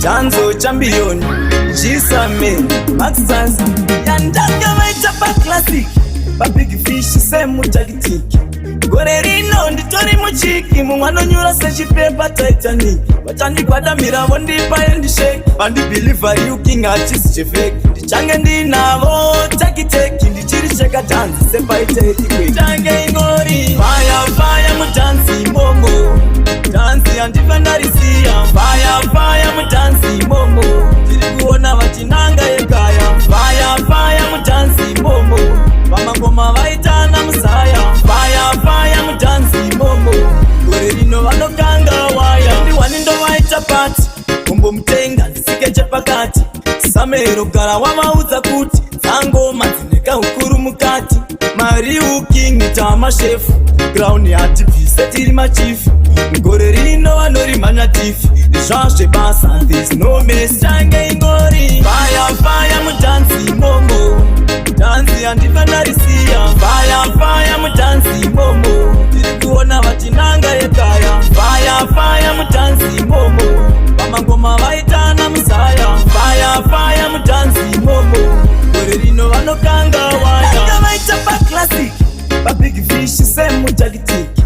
chanzo champion Jisame Maxas Yandanga maitapa classic Big fish semu tagitiki gore rino nditori muchiki mumwana nyura sechipepa Titanic vatandi kwadamira vondipa endishake vandi believer you king achisi chefake ndichange ndinavo takiteki ndichiri cheka tanzi sepaiteki change ingori fire fire mutanzi momo tanzi andifandarisiya fire fire mutanzi momo tiri kuona vachinanga yekaya fire fire mutanzi momo vamangoma vaitana musaya fire fire mutanzi momo gore rino vanokanga waya ndiwani ndovaita pati kumbomutenga ndisike chepakati samero gara wamaudza kuti dzangoma dzineka ukuru mukati mariu king tamashefu ground yatibvise tiri machifu gore rino vanorimhanya tifi izvazve basa there's no mess change ingori fire fire mutanzi momo tanzi andifandarisiya fire fire mutanzi momo tiri kuona vachinanga yekaya fire fire mutanzi momo vamangoma vaitana musaya fire fire mutanzi momo gore rino vanokanga waya vaita paclassic babig fish semutagitiki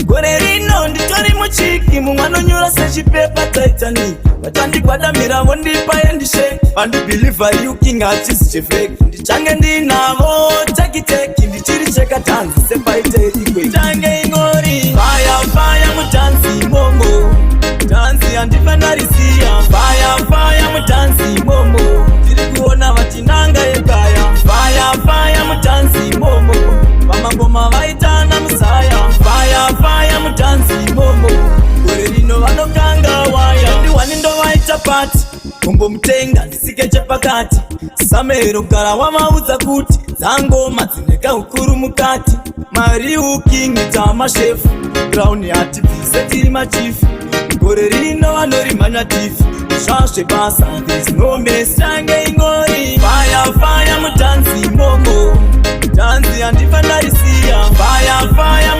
gore rino nditori muchiki mumwanonyura sechipepa Titanic vatandikwadamira vondipa endishake vandibeliever you king achisi chefake ndichange ndinavo takiteki ndichiri cheka tanzi sepaiteki change ingori fire fire mutanzi momo tanzi andifandarisiya fire fire mutanzi momo tiri kuona vachinanga yekaya fire fire mutanzi momo vamangoma vaitana musaya fire fire mutanzi momo gore rino vanokanga waya ndiwani ndovaita pati kumbomutenga ndisike chepakati samero gara wamaudza kuti dzangoma dzineka ukuru mukati mariu king tamashefu ground yatibvise tiri machifu gore rino vanorimhanya tifi izvazve basa there's no mess change ingori fire fire mutanzi momo tanzi andifandarisiya fire fire